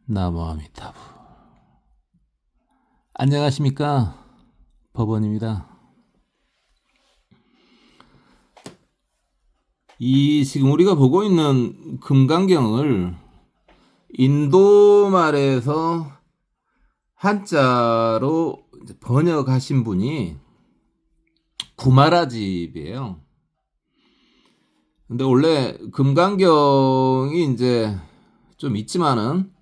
나무아미타부. 안녕하십니까, 법원입니다. 이 지금 우리가 보고 있는 금강경을 인도말에서 한자로 번역하신 분이 구마라집이에요. 근데 원래 금강경이 이제 좀 있지만은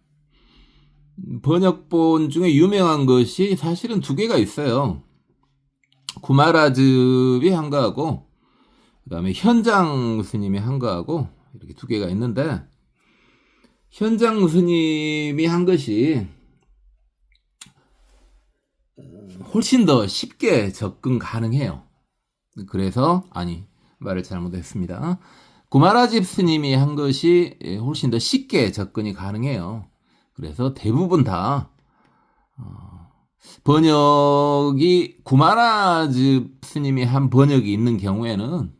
번역본 중에 유명한 것이 사실은 두 개가 있어요. 구마라집이 한 거하고 그다음에 현장 스님이 한 거하고 이렇게 두 개가 있는데, 현장 스님이 한 것이 훨씬 더 쉽게 접근 가능해요. 그래서 말을 잘못했습니다. 구마라집 스님이 한 것이 훨씬 더 쉽게 접근이 가능해요. 그래서 대부분 다 번역이 구마라집 스님이 한 번역이 있는 경우에는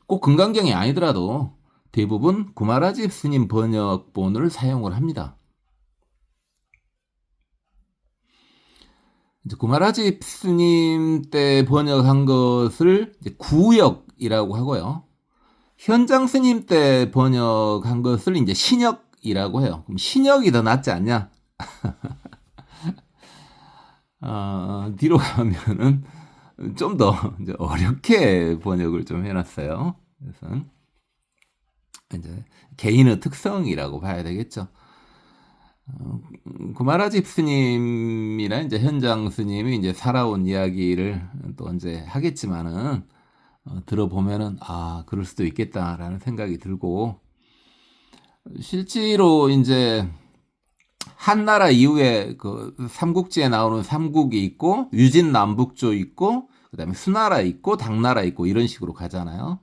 꼭 금강경이 아니더라도 대부분 구마라집 스님 번역본을 사용을 합니다. 이제 구마라집 스님 때 번역한 것을 이제 구역이라고 하고요. 현장 스님 때 번역한 것을 이제 신역이라고 해요. 그럼 신역이 더 낫지 않냐? 뒤로 가면은 좀 더 어렵게 번역을 좀 해놨어요. 그래서 이제 개인의 특성이라고 봐야 되겠죠. 구마라집 스님이나 이제 현장 스님이 이제 살아온 이야기를 또 이제 하겠지만은 들어보면은 그럴 수도 있겠다라는 생각이 들고, 실제로 이제 한나라 이후에 그 삼국지에 나오는 삼국이 있고 유진남북조 있고 그다음에 수나라 있고 당나라 있고 이런 식으로 가잖아요.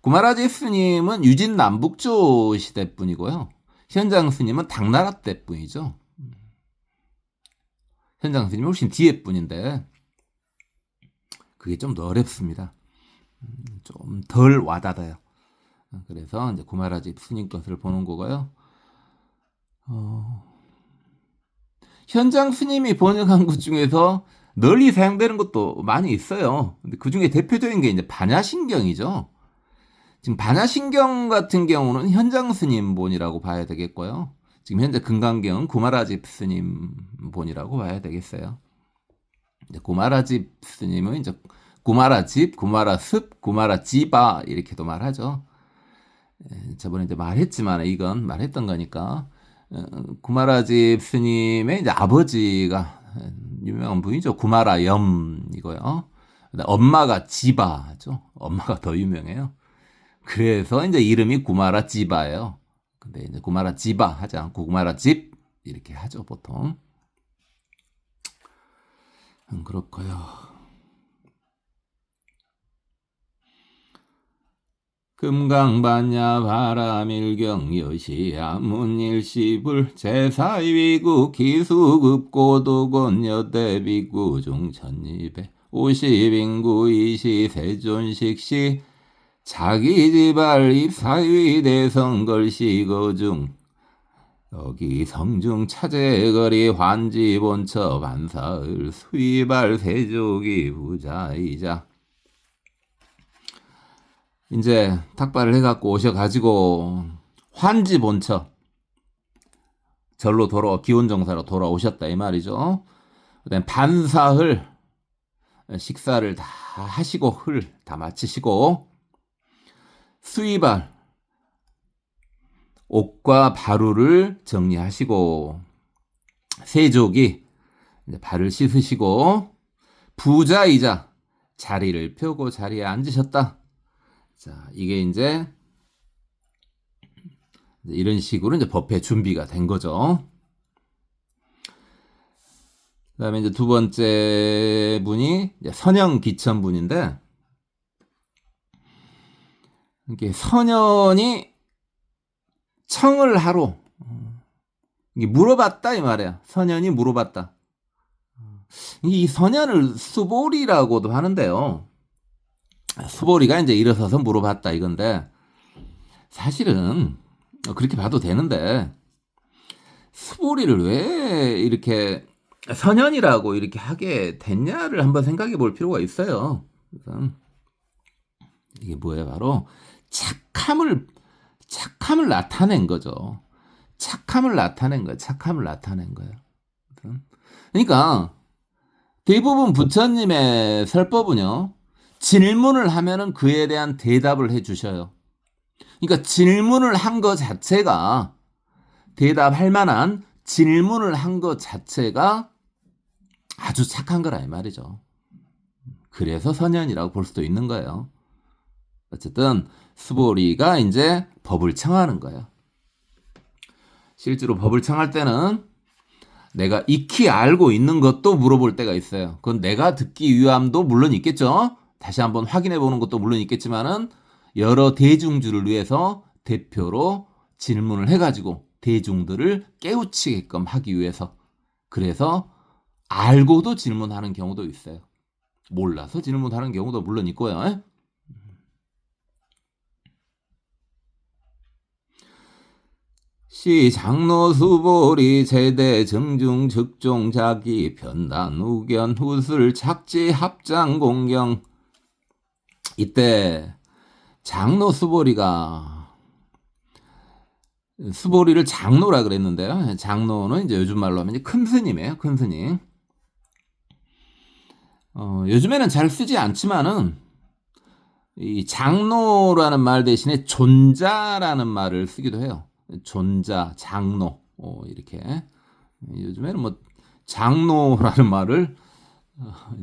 구마라집 스님은 유진남북조 시대 분이고요. 현장 스님은 당나라 때 분이죠. 현장 스님이 훨씬 뒤에 분인데 그게 좀 더 어렵습니다. 좀 덜 와닿아요. 그래서 이제 구마라집 스님 것을 보는 거고요. 현장 스님이 번역한 것 중에서 널리 사용되는 것도 많이 있어요. 근데 그 중에 대표적인 게 이제 반야신경이죠. 지금 반야신경 같은 경우는 현장 스님 본이라고 봐야 되겠고요. 지금 현재 금강경은 구마라집 스님 본이라고 봐야 되겠어요. 이제 구마라집 스님은 이제 구마라집, 구마라습, 구마라지바 이렇게도 말하죠. 저번에 이제 말했지만 이건 말했던 거니까. 구마라집 스님의 이제 아버지가 유명한 분이죠. 구마라염이고요. 엄마가 지바죠. 엄마가 더 유명해요. 그래서 이제 이름이 구마라지바예요. 근데 이제 구마라지바 하지 않고 구마라집 이렇게 하죠, 보통. 그렇고요. 금강반야 바라밀경 여시야 문일시불 제사위국 기수급고도곤 여대비구 중천이백 50인구 이시세존식시 자기지발 입사위 대성걸시거중 여기 성중 차제거리 환지본처 반사을 수위발 세족이 부자이자. 이제 탁발을 해갖고 오셔가지고 환지 본처 절로 기원정사로 돌아오셨다 이 말이죠. 그다음 반사흘 식사를 다 하시고 흘 다 마치시고 수이발 옷과 바루를 정리하시고 세족이 이제 발을 씻으시고 부자이자 자리를 펴고 자리에 앉으셨다. 자, 이게 이제 이런 식으로 이제 법회 준비가 된 거죠. 그다음에 이제 두 번째 분이 이제 선영기천 분인데, 이게 선현이 청을 하러 이게 물어봤다 이 말이야. 선현이 물어봤다. 이 선현을 수보리라고도 하는데요. 수보리가 이제 일어서서 물어봤다 이건데, 사실은 그렇게 봐도 되는데 스보리를 왜 이렇게 선현이라고 이렇게 하게 됐냐를 한번 생각해 볼 필요가 있어요. 그래서 이게 뭐예요? 바로 착함을 나타낸 거죠. 착함을 나타낸 거예요. 착함을 나타낸 거예요. 그러니까 대부분 부처님의 설법은요, 질문을 하면은 그에 대한 대답을 해 주셔요. 그러니까 질문을 한 것 자체가, 대답할 만한 질문을 한 것 자체가 아주 착한 거라 이 말이죠. 그래서 선현이라고 볼 수도 있는 거예요. 어쨌든 스보리가 이제 법을 청하는 거예요. 실제로 법을 청할 때는 내가 익히 알고 있는 것도 물어볼 때가 있어요. 그건 내가 듣기 위함도 물론 있겠죠. 다시 한번 확인해 보는 것도 물론 있겠지만은 여러 대중들을 위해서 대표로 질문을 해가지고 대중들을 깨우치게끔 하기 위해서, 그래서 알고도 질문하는 경우도 있어요. 몰라서 질문하는 경우도 물론 있고요. 시 장로수보리 제대 정중 즉종 자기 변단 우견 후술 착지 합장 공경. 이때 장로수보리가, 수보리를 장로라 그랬는데요. 장로는 이제 요즘 말로 하면 이제 큰 스님이에요. 큰 스님. 요즘에는 잘 쓰지 않지만은 이 장로라는 말 대신에 존자라는 말을 쓰기도 해요. 존자, 장로, 이렇게. 요즘에는 뭐 장로라는 말을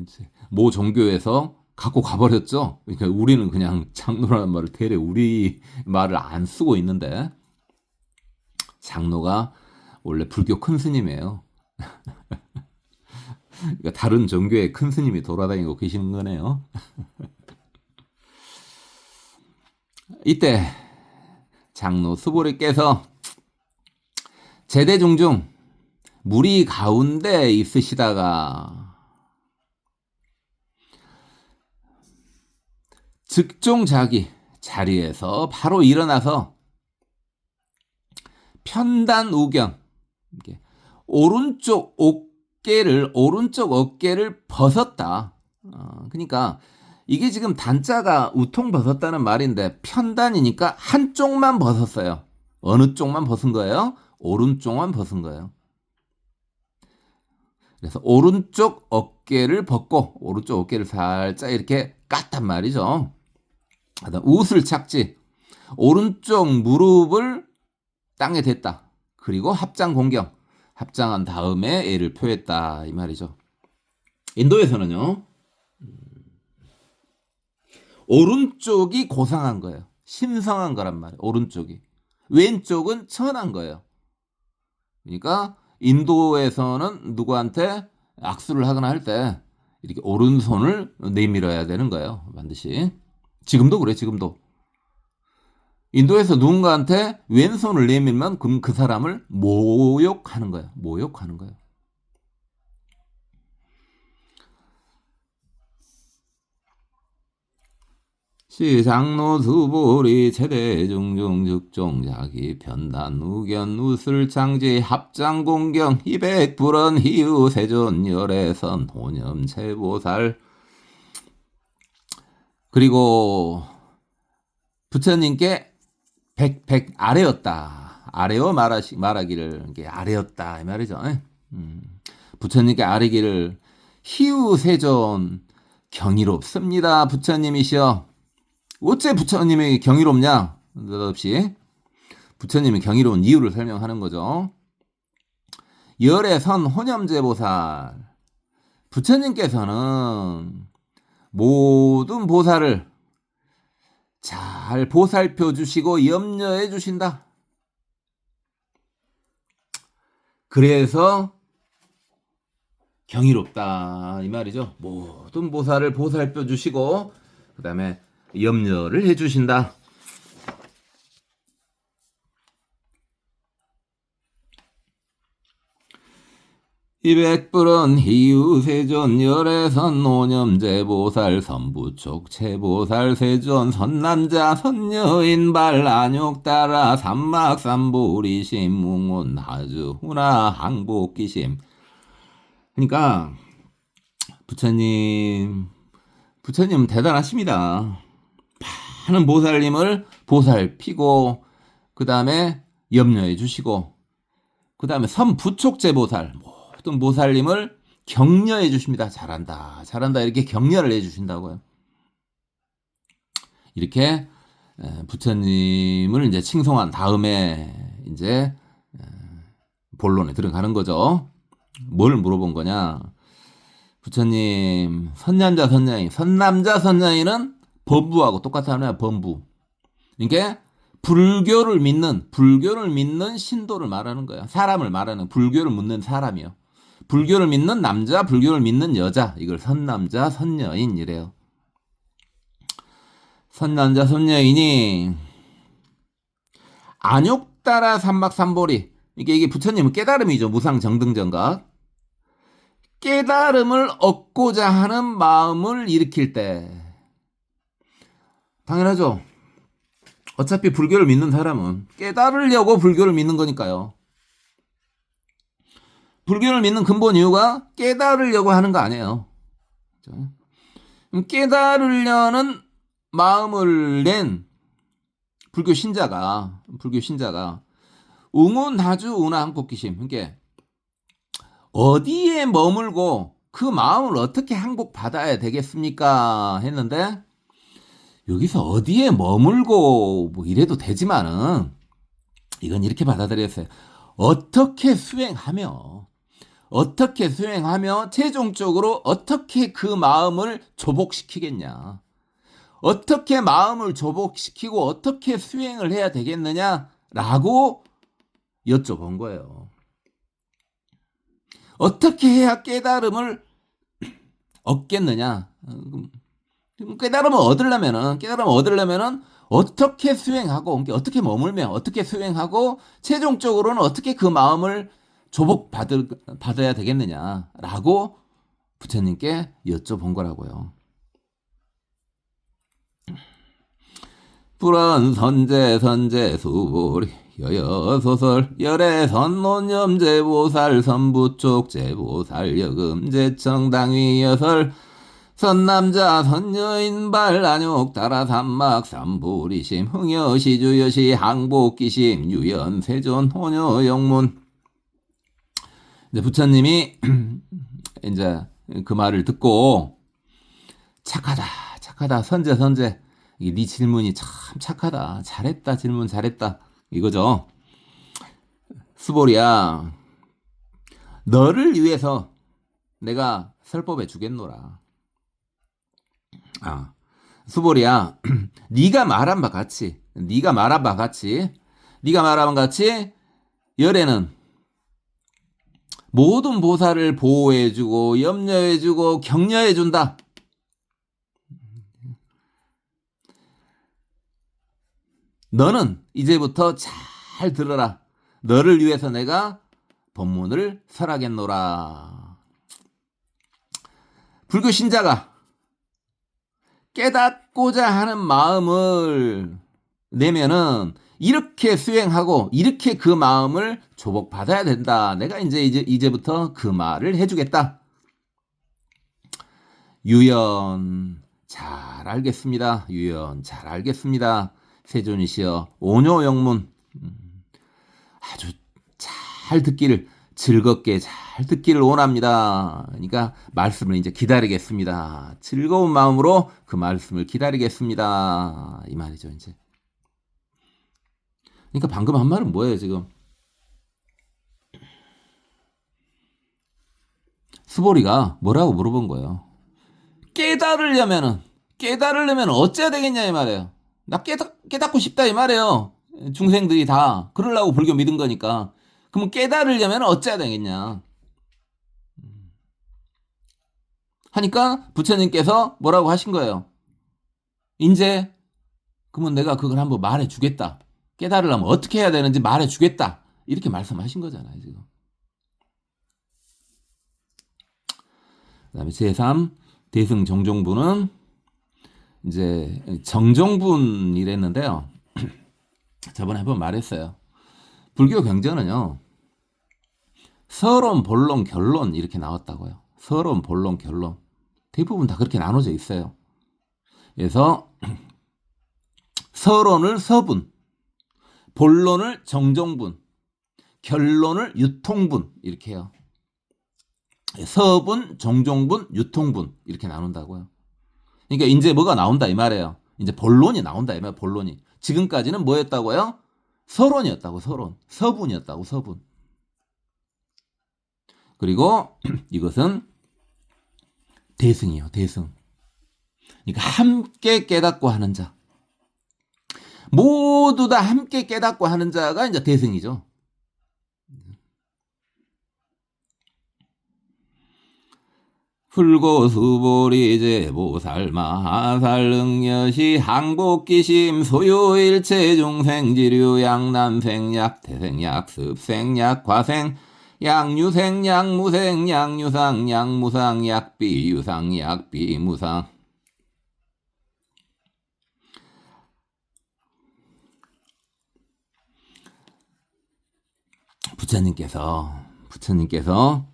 이제 모 종교에서 갖고 가버렸죠. 그러니까 우리는 그냥 장로라는 말을 대래 우리 말을 안 쓰고 있는데, 장로가 원래 불교 큰 스님이에요. 그러니까 다른 종교의 큰 스님이 돌아다니고 계시는 거네요. 이때 장로 수보리께서 제대중중 무리 가운데 있으시다가 즉종 자기 자리에서 바로 일어나서 편단 우경, 오른쪽 어깨를 벗었다. 그러니까 이게 지금 단자가 우통 벗었다는 말인데 편단이니까 한쪽만 벗었어요. 어느 쪽만 벗은 거예요? 오른쪽만 벗은 거예요. 그래서 오른쪽 어깨를 벗고 오른쪽 어깨를 살짝 이렇게 깠단 말이죠. 웃을 착지, 오른쪽 무릎을 땅에 댔다. 그리고 합장 공경, 합장한 다음에 애를 표했다 이 말이죠. 인도에서는요, 오른쪽이 고상한 거예요. 신성한 거란 말이에요. 오른쪽이. 왼쪽은 천한 거예요. 그러니까 인도에서는 누구한테 악수를 하거나 할 때 이렇게 오른손을 내밀어야 되는 거예요. 반드시. 지금도 그래, 지금도. 인도에서 누군가한테 왼손을 내밀면 그럼 그 사람을 모욕하는 거예요. 모욕하는 거예요. 시 장로 수보리 최대 중중 즉종 자기 편단 우견 우슬 장지 합장 공경 이백불언 희우 세존 열애선 호념 채보살. 그리고 부처님께 백 아래였다. 아래어 말하기를 이게 아래였다 이 말이죠. 부처님께 아래기를 희우 세존 경이롭습니다. 부처님이시여. 어째 부처님이 경이롭냐? 느닷없이 부처님이 경이로운 이유를 설명하는 거죠. 열애선 호념제보살, 부처님께서는 모든 보살을 잘 보살펴 주시고 염려해 주신다. 그래서 경이롭다 이 말이죠. 모든 보살을 보살펴 주시고 그 다음에 염려를 해주신다. 이백불은 희유세존 열애선 노념제 보살 선부촉 채보살 세존 선남자 선여인 발안욕 따라 삼막삼보리심 뭉운 하주 후나 항복기심. 그러니까 부처님 대단하십니다. 많은 보살님을 보살피고 그 다음에 염려해 주시고 그 다음에 선부촉제 보살 모든 보살님을 격려해 주십니다. 잘한다 잘한다 이렇게 격려를 해 주신다고요. 이렇게 부처님을 이제 칭송한 다음에 이제 본론에 들어가는 거죠. 뭘 물어본 거냐? 부처님 선남자 선여인은 범부하고 똑같아요. 범부. 이게 불교를 믿는 신도를 말하는 거야. 사람을 말하는 불교를 믿는 사람이요. 불교를 믿는 남자, 불교를 믿는 여자. 이걸 선남자, 선여인이래요. 선남자, 선여인이 안욕 따라 삼박삼보리. 이게 부처님은 깨달음이죠. 무상정등정각. 깨달음을 얻고자 하는 마음을 일으킬 때 당연하죠. 어차피 불교를 믿는 사람은 깨달으려고 불교를 믿는 거니까요. 불교를 믿는 근본 이유가 깨달으려고 하는 거 아니에요. 깨달으려는 마음을 낸 불교 신자가 웅운하주 운하항복기심. 그러니까 어디에 머물고 그 마음을 어떻게 항복받아야 되겠습니까? 했는데 여기서 어디에 머물고 뭐 이래도 되지만은 이건 이렇게 받아들였어요. 어떻게 수행하며 최종적으로 어떻게 그 마음을 조복시키겠냐. 어떻게 마음을 조복시키고 어떻게 수행을 해야 되겠느냐라고 여쭤본 거예요. 어떻게 해야 깨달음을 얻겠느냐? 깨달음을 얻으려면은 어떻게 수행하고 어떻게 머물며 어떻게 수행하고 최종적으로는 어떻게 그 마음을 조복받아야 되겠느냐라고 부처님께 여쭤본 거라고요. 불안 선제 수보리 여여소설 열애선 논염제보살 선부촉 제보살 여금제청당위 여설 선남자 선여인 발안욕 따라 삼막 삼보리심 흥여시주여시 항복기심 유연세존 호녀영문. 이제 부처님이 이제 그 말을 듣고 착하다 선제 네 질문이 참 착하다 잘했다 질문 잘했다 이거죠. 수보리야 너를 위해서 내가 설법해 주겠노라. 수보리야 네가 말한 바 같이 열애는 모든 보살을 보호해주고 염려해주고 격려해준다. 너는 이제부터 잘 들어라. 너를 위해서 내가 법문을 설하겠노라. 불교 신자가 깨닫고자 하는 마음을 내면은 이렇게 수행하고 이렇게 그 마음을 조복받아야 된다. 내가 이제부터 그 말을 해주겠다. 유연 잘 알겠습니다. 세존이시여 오뇨영문 아주 잘 듣기를 즐겁게 잘 듣기를 원합니다. 그러니까 말씀을 이제 기다리겠습니다. 즐거운 마음으로 그 말씀을 기다리겠습니다. 이 말이죠, 이제. 그러니까 방금 한 말은 뭐예요, 지금? 수보리가 뭐라고 물어본 거예요? 깨달으려면 어째야 되겠냐 이 말이에요. 나 깨닫고 싶다 이 말이에요. 중생들이 다 그러려고 불교 믿은 거니까. 그러면 깨달으려면 어째야 되겠냐 하니까 부처님께서 뭐라고 하신 거예요. 이제 그러면 내가 그걸 한번 말해주겠다. 깨달으려면 어떻게 해야 되는지 말해주겠다. 이렇게 말씀하신 거잖아요, 지금. 그다음에 제3 대승 정종분은 이제 정종분이랬는데요. 저번에 한번 말했어요. 불교 경전은요. 서론, 본론, 결론 이렇게 나왔다고요. 서론, 본론, 결론. 대부분 다 그렇게 나눠져 있어요. 그래서 서론을 서분, 본론을 정종분, 결론을 유통분 이렇게 해요. 서분, 정종분, 유통분 이렇게 나눈다고요. 그러니까 이제 뭐가 나온다 이 말이에요. 이제 본론이 나온다 이 말이에요. 본론이. 지금까지는 뭐였다고요? 서론이었다고. 서론. 서분이었다고. 서분. 그리고 이것은 대승이에요. 대승. 그러니까 함께 깨닫고 하는 자. 모두 다 함께 깨닫고 하는 자가 이제 대승이죠. 풀고수보리제 보살마하살능여시 항복기심 소유일체중생지류 양난생약 태생약 습생약 과생 약유생약 무생약 유상약 무상약 비유상약 비무상. 부처님께서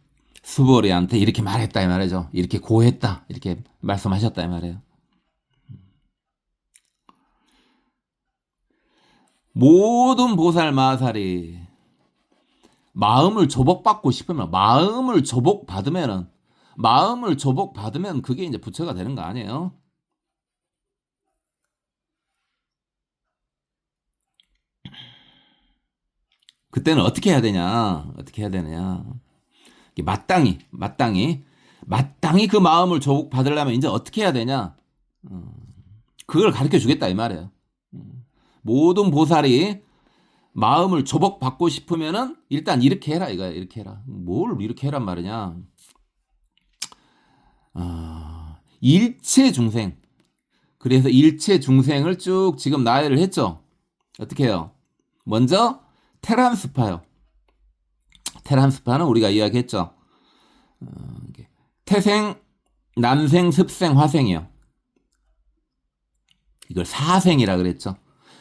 수보리한테 이렇게 말했다 이 말이죠. 이렇게 고했다 이렇게 말씀하셨다 이 말이에요. 모든 보살 마살이 마음을 조복받고 싶으면 마음을 조복받으면 그게 이제 부처가 되는 거 아니에요? 그때는 어떻게 해야 되냐? 마땅히 그 마음을 조복받으려면 이제 어떻게 해야 되냐? 그걸 가르쳐 주겠다 이 말이에요. 모든 보살이 마음을 조복받고 싶으면은 일단 이렇게 해라 이거야. 이렇게 해라. 뭘 이렇게 해란 말이냐? 일체 중생. 그래서 일체 중생을 쭉 지금 나열을 했죠. 어떻게 해요? 먼저 테란스파요. 테란스파는 우리가 이야기했죠. 태생, 남생, 습생, 화생이요. 이걸 사생이라 그랬죠.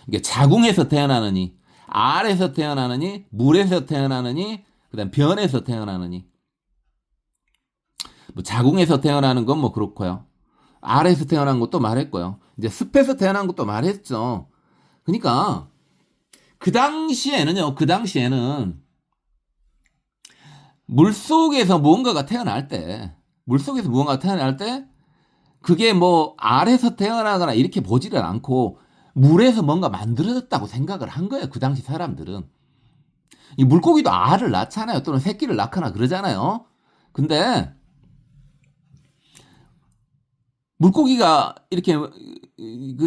이게 자궁에서 태어나느니, 알에서 태어나느니, 물에서 태어나느니, 그다음 변에서 태어나느니. 뭐 자궁에서 태어나는 건 뭐 그렇고요. 알에서 태어난 것도 말했고요. 이제 습에서 태어난 것도 말했죠. 그러니까 그 당시에는 물속에서 무언가가 태어날 때 그게 뭐 알에서 태어나거나 이렇게 보지를 않고 물에서 뭔가 만들어졌다고 생각을 한 거예요. 그 당시 사람들은. 이 물고기도 알을 낳잖아요. 또는 새끼를 낳거나 그러잖아요. 근데 물고기가 이렇게 그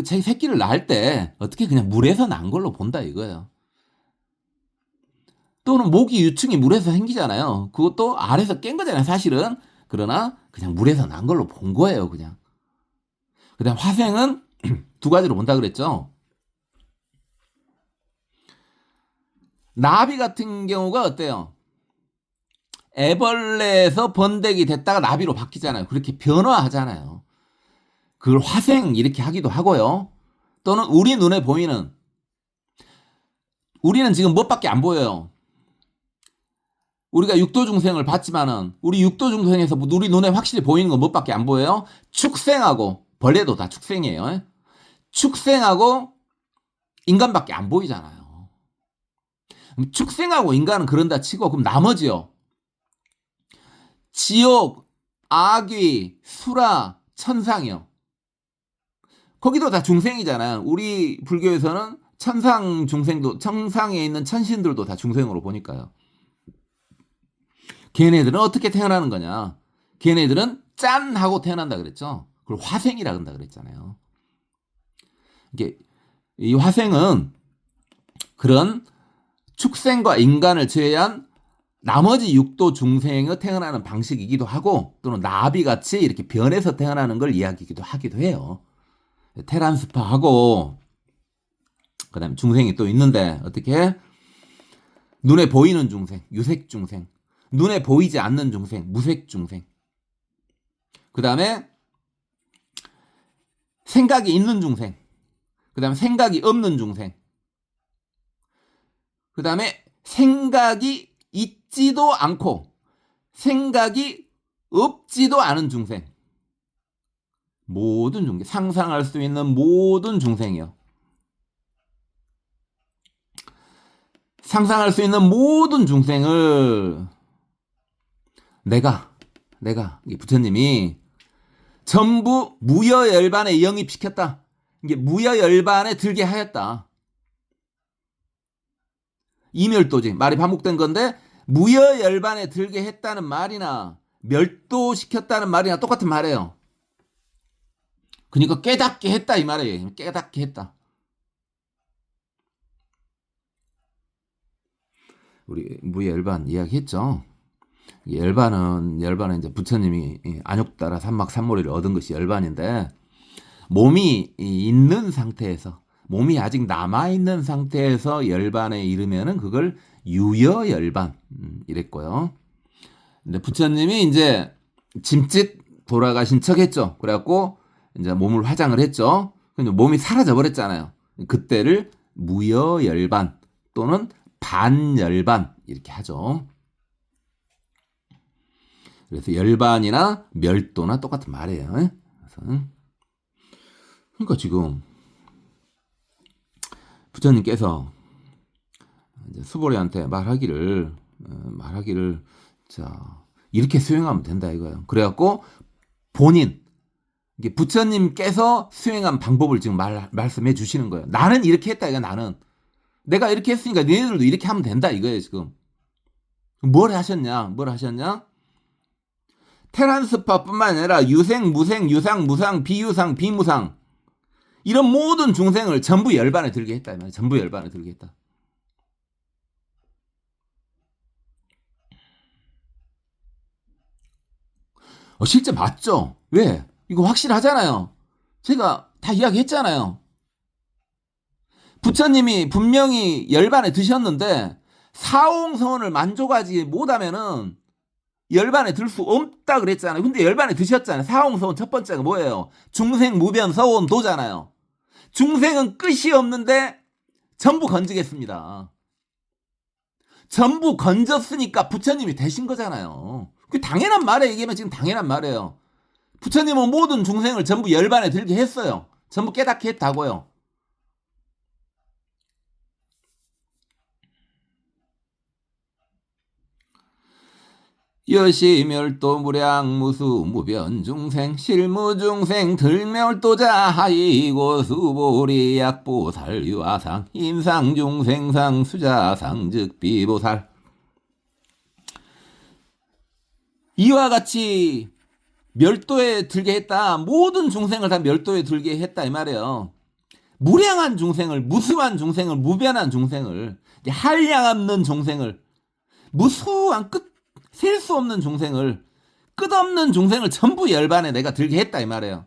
제 새끼를 낳을 때 어떻게 그냥 물에서 난 걸로 본다 이거예요. 또는 모기 유충이 물에서 생기잖아요. 그것도 알에서 깬 거잖아요, 사실은. 그러나 그냥 물에서 난 걸로 본 거예요, 그냥. 그다음 화생은 두 가지로 본다 그랬죠. 나비 같은 경우가 어때요? 애벌레에서 번데기 됐다가 나비로 바뀌잖아요. 그렇게 변화하잖아요. 그걸 화생 이렇게 하기도 하고요. 또는 우리 눈에 보이는, 우리는 지금 무엇밖에 안 보여요. 우리가 육도 중생을 봤지만은 우리 육도 중생에서 우리 눈에 확실히 보이는 건 무엇밖에 안 보여요? 축생하고, 벌레도 다 축생이에요. 축생하고 인간밖에 안 보이잖아요. 축생하고 인간은 그런다 치고 그럼 나머지요. 지옥, 악귀, 수라, 천상이요. 거기도 다 중생이잖아요. 우리 불교에서는 천상 중생도, 천상에 있는 천신들도 다 중생으로 보니까요. 걔네들은 어떻게 태어나는 거냐? 걔네들은 짠 하고 태어난다 그랬죠. 그걸 화생이라 한다 그랬잖아요. 이게 이 화생은 그런 축생과 인간을 제외한 나머지 육도 중생의 태어나는 방식이기도 하고 또는 나비같이 이렇게 변해서 태어나는 걸 이야기기도 하기도 해요. 테란스파하고 그다음에 중생이 또 있는데 어떻게? 눈에 보이는 중생, 유색 중생, 눈에 보이지 않는 중생, 무색 중생. 그 다음에 생각이 있는 중생, 그 다음에 생각이 없는 중생, 그 다음에 생각이 있지도 않고 생각이 없지도 않은 중생. 모든 중생, 상상할 수 있는 모든 중생이요. 상상할 수 있는 모든 중생을 내가 부처님이 전부 무여열반에 영입시켰다. 이게 무여열반에 들게 하였다. 이멸도지. 말이 반복된 건데 무여열반에 들게 했다는 말이나 멸도시켰다는 말이나 똑같은 말이에요. 그러니까 깨닫게 했다 이 말이에요. 깨닫게 했다. 우리 무여열반 이야기했죠. 열반은 이제 부처님이 안욕따라 삼막삼모리를 얻은 것이 열반인데, 몸이 있는 상태에서, 몸이 아직 남아있는 상태에서 열반에 이르면은 그걸 유여열반 이랬고요. 근데 부처님이 이제 짐짓 돌아가신 척 했죠. 그래갖고 이제 몸을 화장을 했죠. 근데 몸이 사라져 버렸잖아요. 그때를 무여열반 또는 반열반 이렇게 하죠. 그래서 열반이나 멸도나 똑같은 말이에요. 그래서 그러니까 지금 부처님께서 이제 수보리한테 말하기를 자 이렇게 수행하면 된다 이거예요. 그래갖고 본인 이게 부처님께서 수행한 방법을 지금 말씀해 주시는 거예요. 나는 이렇게 했다 이거. 나는 내가 이렇게 했으니까 너희들도 이렇게 하면 된다 이거예요. 지금 뭘 하셨냐? 테란스파뿐만 아니라 유생, 무생, 유상, 무상, 비유상, 비무상 이런 모든 중생을 전부 열반에 들게 했다. 전부 열반에 들게 했다. 실제 맞죠? 왜? 이거 확실하잖아요. 제가 다 이야기했잖아요. 부처님이 분명히 열반에 드셨는데 사홍선을 만족하지 못하면은 열반에 들 수 없다 그랬잖아요. 근데 열반에 드셨잖아요. 사홍서원 첫 번째가 뭐예요? 중생 무변 서원도잖아요. 중생은 끝이 없는데 전부 건지겠습니다. 전부 건졌으니까 부처님이 되신 거잖아요. 그 당연한 말에 얘기하면 지금 당연한 말이에요. 부처님은 모든 중생을 전부 열반에 들게 했어요. 전부 깨닫게 했다고요. 여시멸도 무량무수 무변중생 실무중생 들멸도자 하이고 수보리 약보살 유아상 인상중생상 수자상 즉 비보살. 이와 같이 멸도에 들게 했다. 모든 중생을 다 멸도에 들게 했다 이 말이에요. 무량한 중생을, 무수한 중생을, 무변한 중생을, 한량 없는 중생을, 무수한 셀 수 없는 중생을, 끝없는 중생을 전부 열반에 내가 들게 했다 이 말이에요.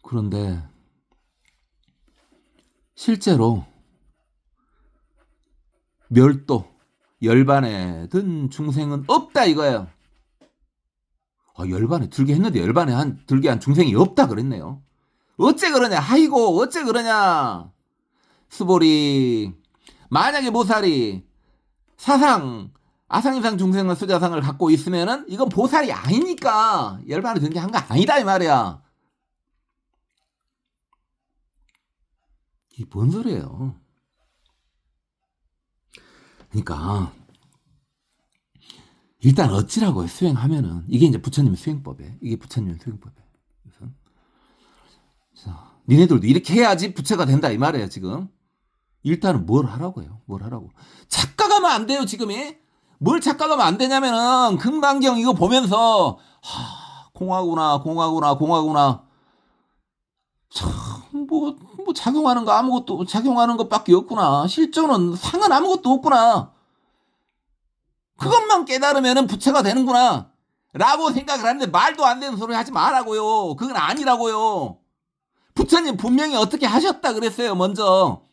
그런데 실제로 멸도 열반에 든 중생은 없다 이거예요. 열반에 들게 했는데 열반에 들게 한 중생이 없다 그랬네요. 어째 그러냐? 아이고 어째 그러냐? 수보리 만약에 보살이 아상이상 중생과 수자상을 갖고 있으면은 이건 보살이 아니니까 열반에 든 게 한 거 아니다 이 말이야. 이게 뭔 소리예요? 그러니까 일단 어찌라고 수행하면은 이게 이제 부처님의 수행법이에요. 이게 부처님의 수행법이에요. 그래서 자, 니네들도 이렇게 해야지 부처가 된다 이 말이에요. 지금 일단은 뭘 하라고요? 착각하면 안 돼요. 지금이 뭘 착각하면 안 되냐면은 금강경 이거 보면서 공하구나 뭐 작용하는 거 아무것도 작용하는 것밖에 없구나. 실존은 상은 아무것도 없구나. 그것만 깨달으면은 부처가 되는구나 라고 생각을 하는데 말도 안 되는 소리 하지 말라고요. 그건 아니라고요. 부처님 분명히 어떻게 하셨다 그랬어요. 먼저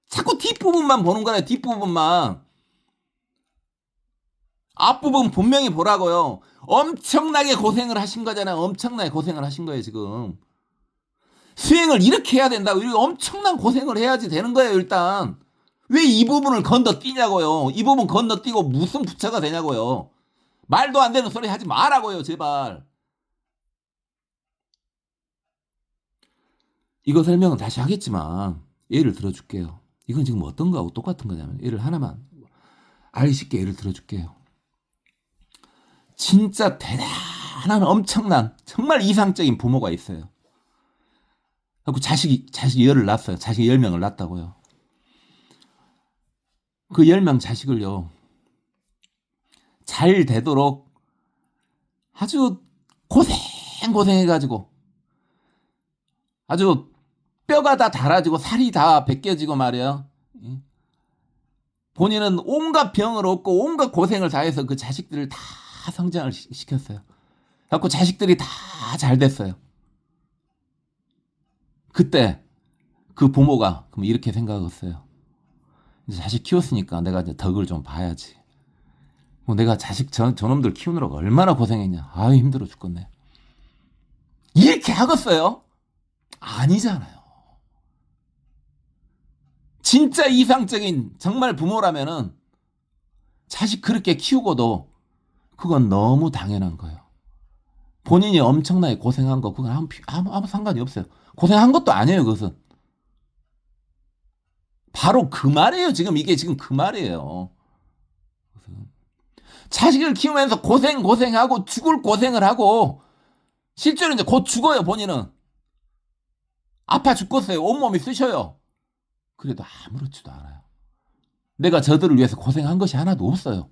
자꾸 뒷부분만 보는 거야. 뒷부분만. 앞부분 분명히 보라고요. 엄청나게 고생을 하신 거잖아요. 엄청나게 고생을 하신 거예요, 지금. 수행을 이렇게 해야 된다고. 이렇게 엄청난 고생을 해야지 되는 거예요, 일단. 왜 이 부분을 건너뛰냐고요. 이 부분 건너뛰고 무슨 부처가 되냐고요. 말도 안 되는 소리 하지 말라고요, 제발. 이거 설명은 다시 하겠지만 예를 들어줄게요. 이건 지금 어떤 거하고 똑같은 거냐면 예를 하나만 알기 쉽게 예를 들어줄게요. 진짜 대단한 엄청난 정말 이상적인 부모가 있어요. 그리고 자식 열을 낳았어요. 자식 10명을 낳았다고요. 그 10명 자식을요. 잘 되도록 아주 고생해가지고 아주 뼈가 다 닳아지고 살이 다 벗겨지고 말이에요. 본인은 온갖 병을 얻고 온갖 고생을 다해서 그 자식들을 다 성장을 시켰어요. 그래갖고 자식들이 다 잘 됐어요. 그때 그 부모가 그럼 이렇게 생각했어요. 이제 자식 키웠으니까 내가 이제 덕을 좀 봐야지. 뭐 내가 자식 저놈들 키우느라고 얼마나 고생했냐. 아유 힘들어 죽겠네. 이렇게 하겠어요? 아니잖아요. 진짜 이상적인 정말 부모라면은 자식 그렇게 키우고도 그건 너무 당연한 거예요. 본인이 엄청나게 고생한 거 그건 아무 상관이 없어요. 고생한 것도 아니에요. 그것은. 바로 그 말이에요. 지금 이게 지금 그 말이에요. 자식을 키우면서 고생하고 죽을 고생을 하고 실제로 이제 곧 죽어요. 본인은. 아파 죽겠어요. 온몸이 쑤셔요. 그래도 아무렇지도 않아요. 내가 저들을 위해서 고생한 것이 하나도 없어요.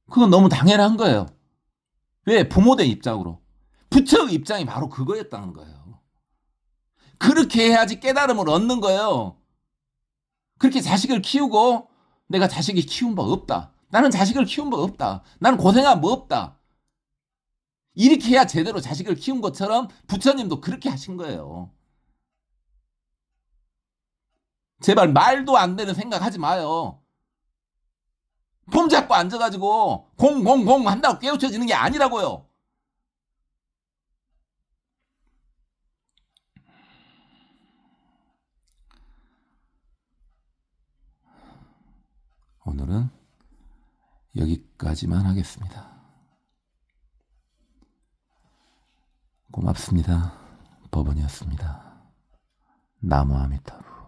그건 너무 당연한 거예요. 왜? 부모된 입장으로. 부처의 입장이 바로 그거였다는 거예요. 그렇게 해야지 깨달음을 얻는 거예요. 그렇게 자식을 키우고 내가 자식이 키운 바 없다. 나는 자식을 키운 바 없다. 나는 고생한 바 없다. 이렇게 해야 제대로 자식을 키운 것처럼 부처님도 그렇게 하신 거예요. 제발 말도 안 되는 생각하지 마요. 폼 잡고 앉아가지고 공공공 한다고 깨우쳐지는 게 아니라고요. 오늘은 여기까지만 하겠습니다. 고맙습니다. 법원이었습니다. 나무 아미타불.